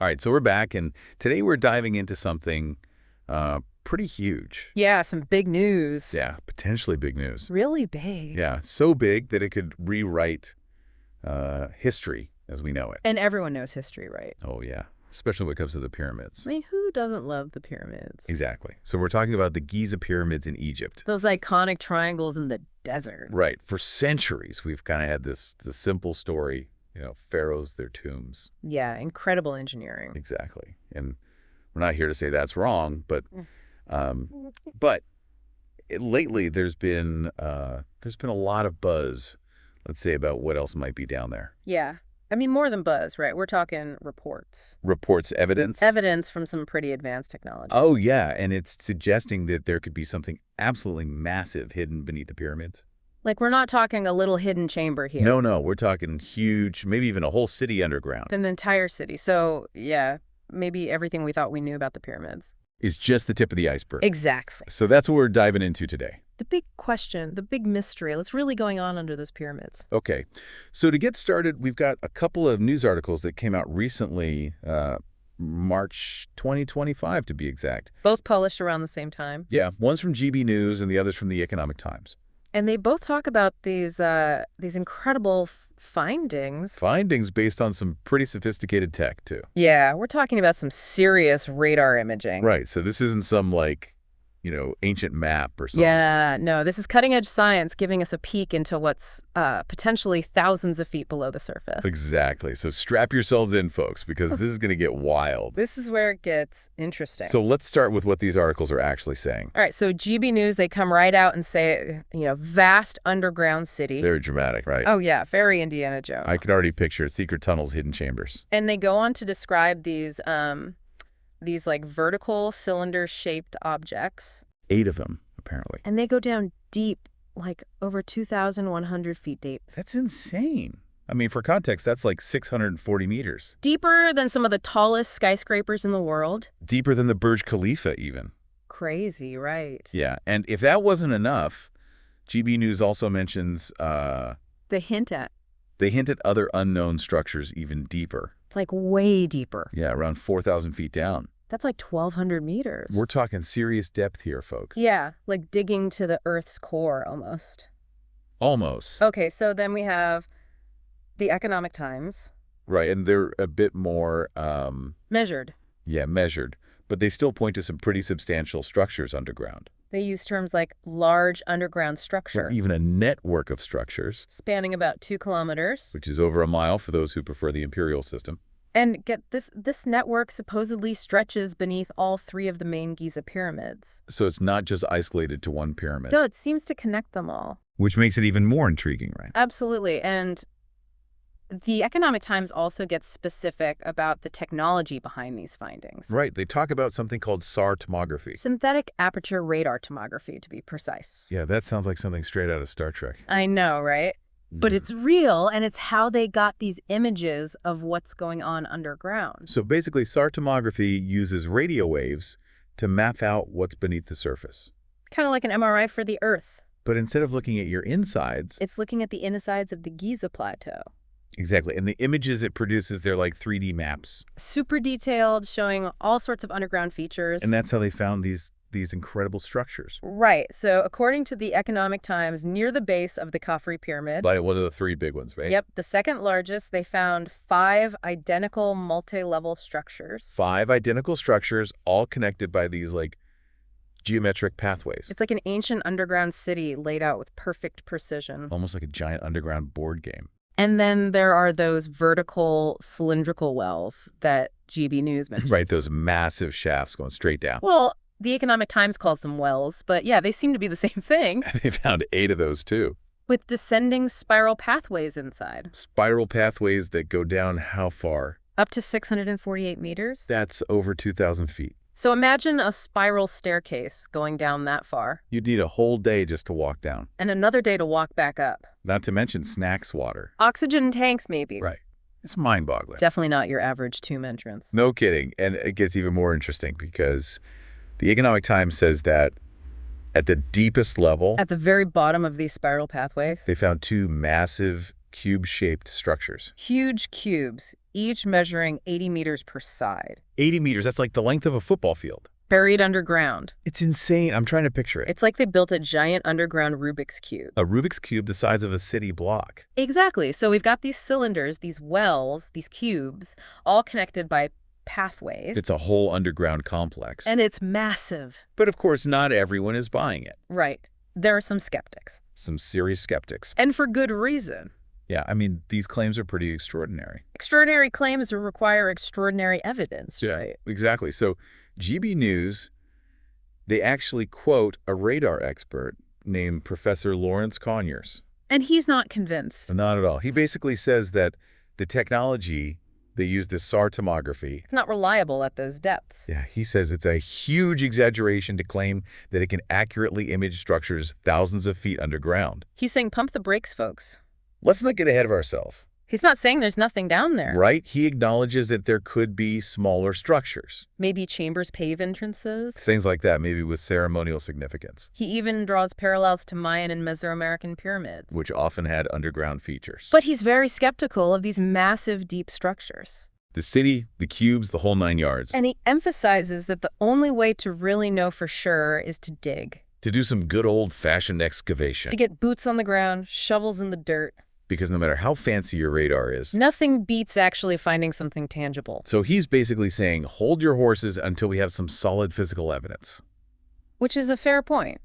All right, so we're back, and today we're diving into something pretty huge. Yeah, some big news. Yeah, potentially big news. Really big. Yeah, so big that it could rewrite history as we know it. And everyone knows history, right? Oh, yeah, especially when it comes to the pyramids. I mean, who doesn't love the pyramids? Exactly. So we're talking about the Giza pyramids in Egypt. Those iconic triangles in the desert. Right. For centuries, we've kind of had the simple story, pharaohs, their tombs. Yeah, incredible engineering. Exactly. And we're not here to say that's wrong, but lately there's been a lot of buzz, let's say, about what else might be down there. Yeah. I mean, more than buzz, right? We're talking reports. Reports, evidence? Evidence from some pretty advanced technology. Oh, yeah. And it's suggesting that there could be something absolutely massive hidden beneath the pyramids. Like, we're not talking a little hidden chamber here. No. We're talking huge, maybe even a whole city underground. An entire city. So, yeah, maybe everything we thought we knew about the pyramids. Is just the tip of the iceberg. Exactly. So that's what we're diving into today. The big question, the big mystery, what's really going on under those pyramids? Okay. So to get started, we've got a couple of news articles that came out recently, March 2025 to be exact. Both published around the same time. Yeah, one's from GB News and the other's from the Economic Times. And they both talk about these incredible findings. Findings based on some pretty sophisticated tech, too. Yeah, we're talking about some serious radar imaging. Right. So this isn't some, ancient map or something. Yeah, no, this is cutting-edge science giving us a peek into what's potentially thousands of feet below the surface. Exactly. So strap yourselves in, folks, because this is going to get wild. This is where it gets interesting. So let's start with what these articles are actually saying. All right, so GB News, they come right out and say, vast underground city. Very dramatic, right? Oh, yeah, very Indiana Jones. I can already picture secret tunnels, hidden chambers. And they go on to describe these vertical cylinder-shaped objects. 8 of them, apparently. And they go down deep, like over 2,100 feet deep. That's insane. I mean, for context, that's like 640 meters. Deeper than some of the tallest skyscrapers in the world. Deeper than the Burj Khalifa, even. Crazy, right? Yeah, and if that wasn't enough, GB News also mentions... They hint at other unknown structures even deeper. Like way deeper. Yeah, around 4,000 feet down. That's like 1,200 meters. We're talking serious depth here, folks. Yeah, like digging to the Earth's core almost. Almost. Okay, so then we have the Economic Times. Right, and they're a bit more... measured. Yeah, measured. But they still point to some pretty substantial structures underground. They use terms like large underground structure. Or even a network of structures. Spanning about 2 kilometers. Which is over a mile for those who prefer the imperial system. And get this network supposedly stretches beneath all 3 of the main Giza pyramids. So it's not just isolated to one pyramid. No, it seems to connect them all. Which makes it even more intriguing, right? Absolutely. And the Economic Times also gets specific about the technology behind these findings. Right. They talk about something called SAR tomography. Synthetic aperture radar tomography, to be precise. Yeah, that sounds like something straight out of Star Trek. I know, right? But it's real, and it's how they got these images of what's going on underground. So basically, SAR tomography uses radio waves to map out what's beneath the surface. Kind of like an MRI for the Earth. But instead of looking at your insides... It's looking at the insides of the Giza Plateau. Exactly. And the images it produces, they're like 3D maps. Super detailed, showing all sorts of underground features. And that's how they found these incredible structures. Right. So according to the Economic Times, near the base of the Khafre Pyramid... Like one of the 3 big ones, right? Yep. The second largest, they found 5 identical multi-level structures. 5 identical structures, all connected by these, geometric pathways. It's like an ancient underground city laid out with perfect precision. Almost like a giant underground board game. And then there are those vertical cylindrical wells that GB News mentioned. Right, those massive shafts going straight down. Well, the Economic Times calls them wells, but yeah, they seem to be the same thing. They found 8 of those, too. With descending spiral pathways inside. Spiral pathways that go down how far? Up to 648 meters. That's over 2,000 feet. So imagine a spiral staircase going down that far. You'd need a whole day just to walk down. And another day to walk back up. Not to mention snacks water. Oxygen tanks, maybe. Right. It's mind-boggling. Definitely not your average tomb entrance. No kidding. And it gets even more interesting because the Economic Times says that at the deepest level... At the very bottom of these spiral pathways... They found 2 massive cube-shaped structures. Huge cubes, each measuring 80 meters per side. 80 meters, that's like the length of a football field. Buried underground. It's insane. I'm trying to picture it. It's like they built a giant underground Rubik's Cube. A Rubik's Cube the size of a city block. Exactly. So we've got these cylinders, these wells, these cubes, all connected by pathways. It's a whole underground complex. And it's massive. But of course, not everyone is buying it. Right. There are some skeptics. Some serious skeptics. And for good reason. Yeah, I mean, these claims are pretty extraordinary. Extraordinary claims require extraordinary evidence, right? Exactly. So GB News, they actually quote a radar expert named Professor Lawrence Conyers. And he's not convinced. Not at all. He basically says that the technology, they use this SAR tomography. It's not reliable at those depths. Yeah, he says it's a huge exaggeration to claim that it can accurately image structures thousands of feet underground. He's saying pump the brakes, folks. Let's not get ahead of ourselves. He's not saying there's nothing down there. Right? He acknowledges that there could be smaller structures. Maybe chambers cave entrances. Things like that, maybe with ceremonial significance. He even draws parallels to Mayan and Mesoamerican pyramids, which often had underground features. But he's very skeptical of these massive, deep structures. The city, the cubes, the whole 9 yards. And he emphasizes that the only way to really know for sure is to dig. To do some good old-fashioned excavation. To get boots on the ground, shovels in the dirt. Because no matter how fancy your radar is, nothing beats actually finding something tangible. So he's basically saying, hold your horses until we have some solid physical evidence. Which is a fair point.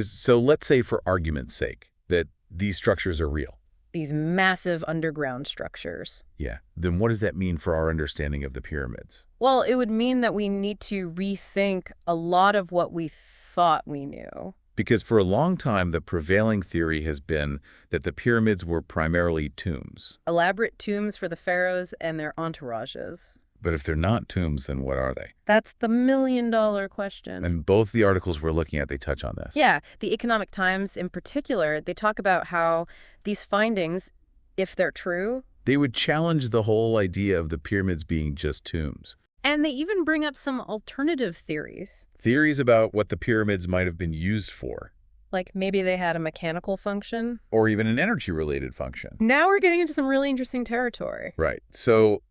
So let's say for argument's sake that these structures are real. These massive underground structures. Yeah. Then what does that mean for our understanding of the pyramids? Well, it would mean that we need to rethink a lot of what we thought we knew. Because for a long time, the prevailing theory has been that the pyramids were primarily tombs. Elaborate tombs for the pharaohs and their entourages. But if they're not tombs, then what are they? That's the million-dollar question. And both the articles we're looking at, they touch on this. Yeah, the Economic Times in particular, they talk about how these findings, if they're true, they would challenge the whole idea of the pyramids being just tombs. And they even bring up some alternative theories. Theories about what the pyramids might have been used for. Like maybe they had a mechanical function. Or even an energy-related function. Now we're getting into some really interesting territory. Right. So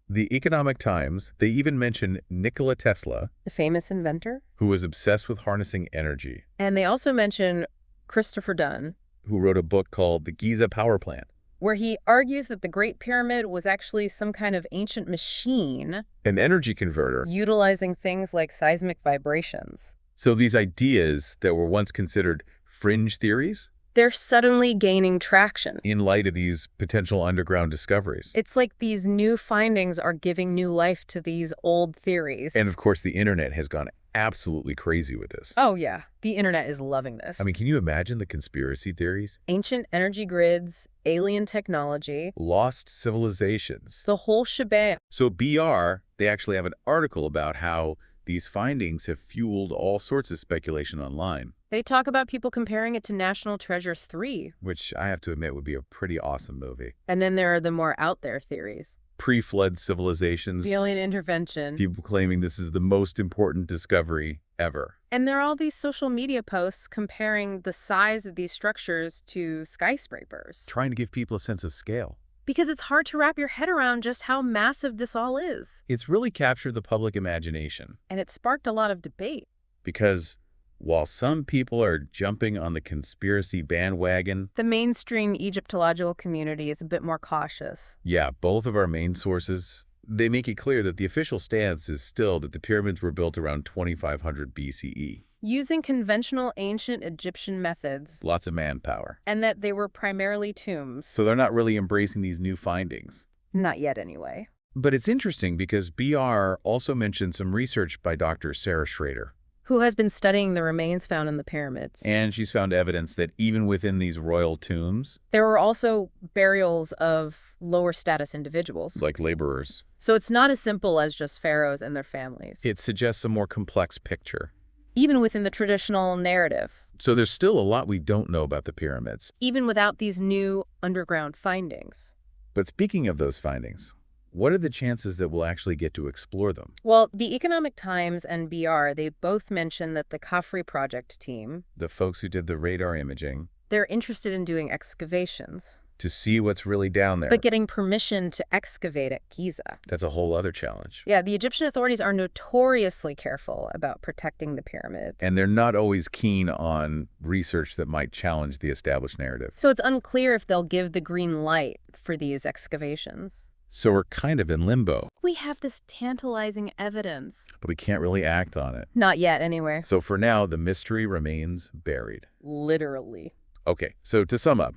the Economic Times, they even mention Nikola Tesla. The famous inventor. Who was obsessed with harnessing energy. And they also mention Christopher Dunn. Who wrote a book called The Giza Power Plant. Where he argues that the Great Pyramid was actually some kind of ancient machine. An energy converter. Utilizing things like seismic vibrations. So these ideas that were once considered fringe theories? They're suddenly gaining traction. In light of these potential underground discoveries. It's like these new findings are giving new life to these old theories. And of course, the internet has gone absolutely crazy with this. Oh, yeah. The internet is loving this. I mean, can you imagine the conspiracy theories? Ancient energy grids, alien technology. Lost civilizations. The whole shebang. So BR, they actually have an article about how these findings have fueled all sorts of speculation online. They talk about people comparing it to National Treasure 3. Which I have to admit would be a pretty awesome movie. And then there are the more out there theories. Pre-flood civilizations. The alien intervention. People claiming this is the most important discovery ever. And there are all these social media posts comparing the size of these structures to skyscrapers. Trying to give people a sense of scale. Because it's hard to wrap your head around just how massive this all is. It's really captured the public imagination. And it sparked a lot of debate. Because while some people are jumping on the conspiracy bandwagon, the mainstream Egyptological community is a bit more cautious. Yeah, both of our main sources, they make it clear that the official stance is still that the pyramids were built around 2500 BCE. Using conventional ancient Egyptian methods. Lots of manpower. And that they were primarily tombs. So they're not really embracing these new findings. Not yet, anyway. But it's interesting because BR also mentioned some research by Dr. Sarah Schrader. Who has been studying the remains found in the pyramids. And she's found evidence that even within these royal tombs, there were also burials of lower status individuals. Like laborers. So it's not as simple as just pharaohs and their families. It suggests a more complex picture. Even within the traditional narrative. So there's still a lot we don't know about the pyramids. Even without these new underground findings. But speaking of those findings, what are the chances that we'll actually get to explore them? Well, the Economic Times and BR, they both mention that the Khafre project team, the folks who did the radar imaging, they're interested in doing excavations. to see what's really down there. But getting permission to excavate at Giza. That's a whole other challenge. Yeah, the Egyptian authorities are notoriously careful about protecting the pyramids. And they're not always keen on research that might challenge the established narrative. So it's unclear if they'll give the green light for these excavations. So we're kind of in limbo. We have this tantalizing evidence. But we can't really act on it. Not yet, anyway. So for now, the mystery remains buried. Literally. Okay, so to sum up,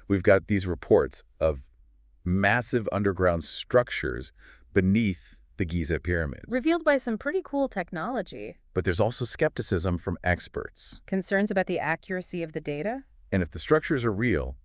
we've got these reports of massive underground structures beneath the Giza pyramids. Revealed by some pretty cool technology. But there's also skepticism from experts. Concerns about the accuracy of the data? And if the structures are real,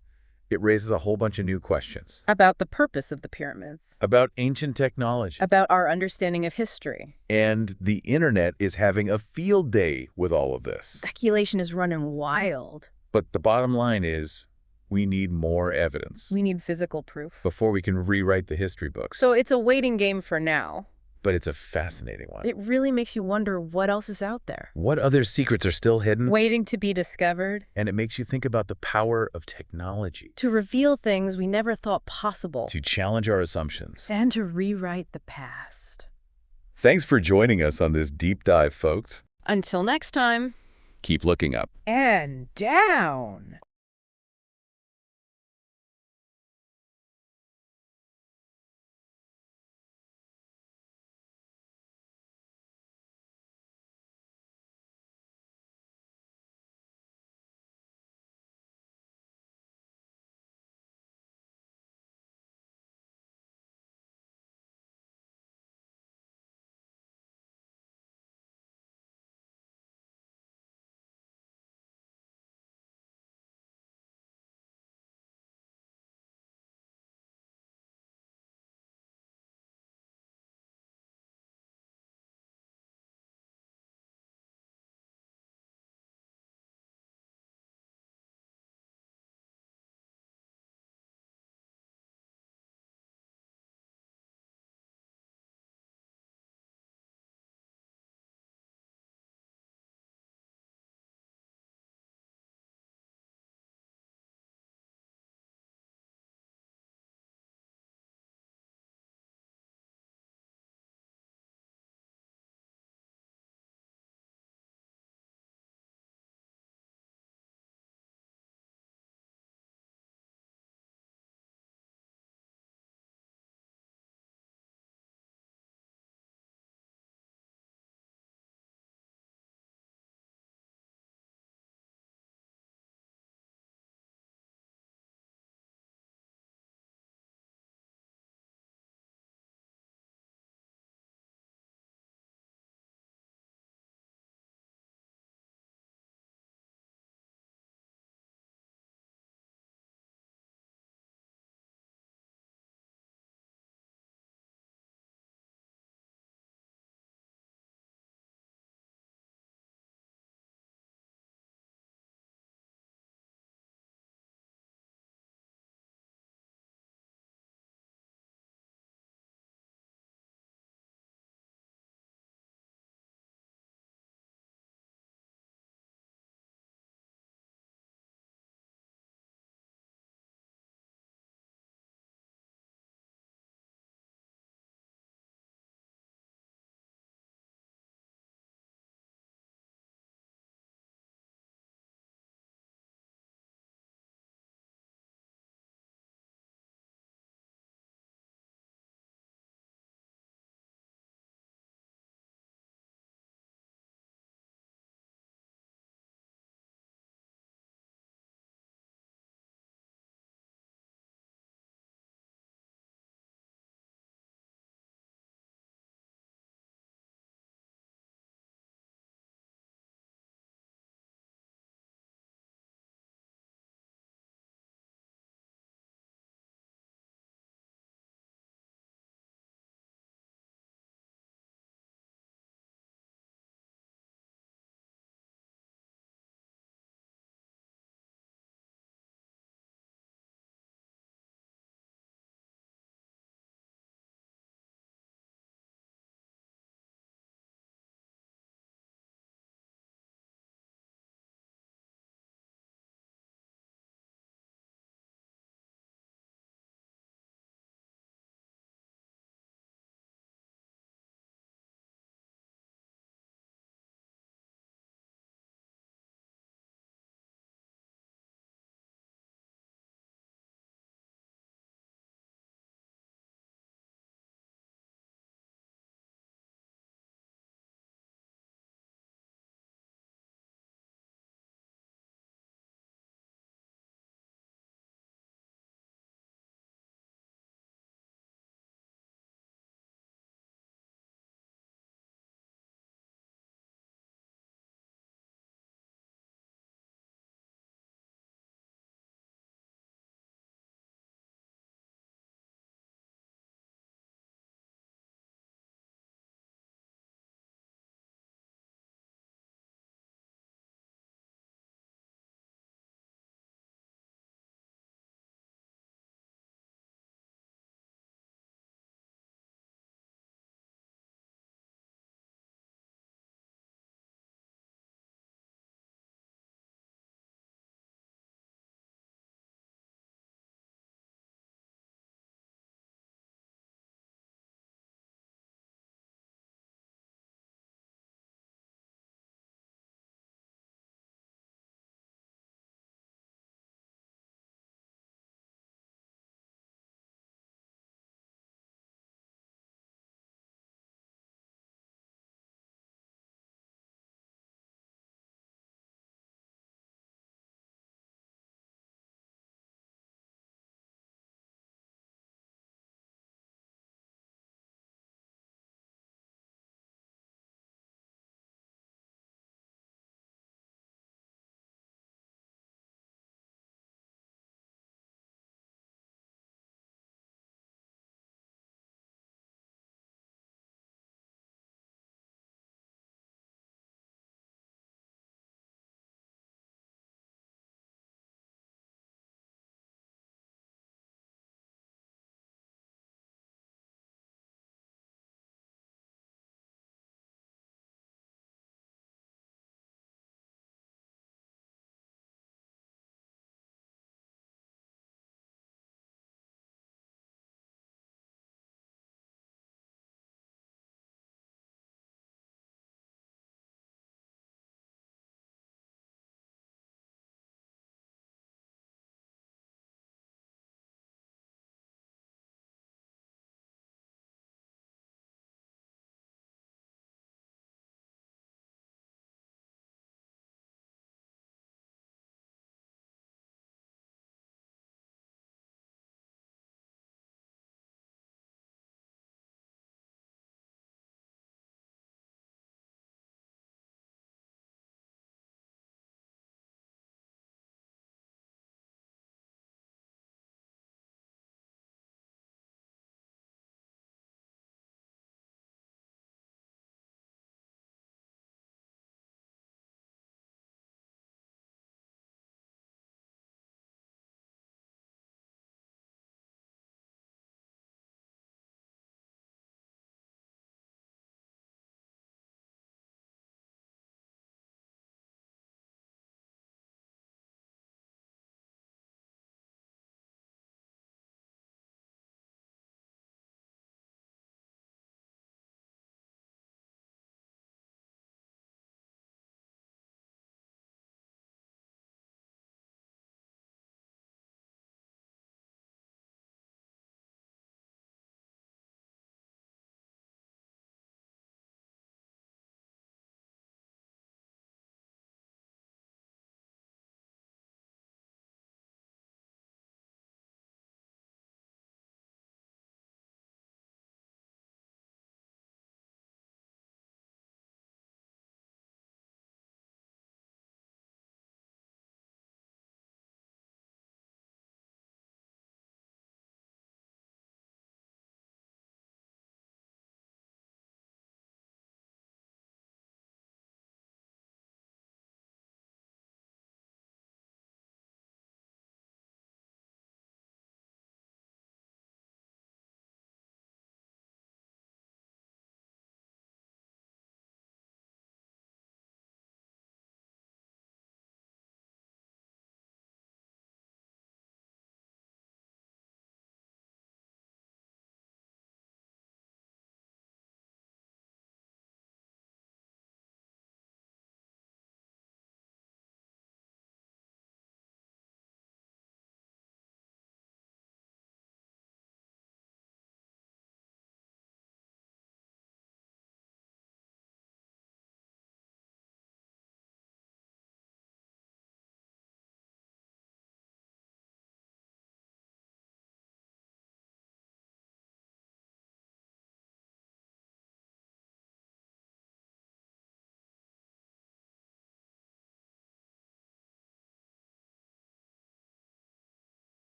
it raises a whole bunch of new questions. About the purpose of the pyramids. About ancient technology. About our understanding of history. And the internet is having a field day with all of this. Speculation is running wild. But the bottom line is, we need more evidence. We need physical proof. Before we can rewrite the history books. So it's a waiting game for now. But it's a fascinating one. It really makes you wonder what else is out there. What other secrets are still hidden? Waiting to be discovered. And it makes you think about the power of technology. To reveal things we never thought possible. To challenge our assumptions. And to rewrite the past. Thanks for joining us on this deep dive, folks. Until next time. Keep looking up. And down.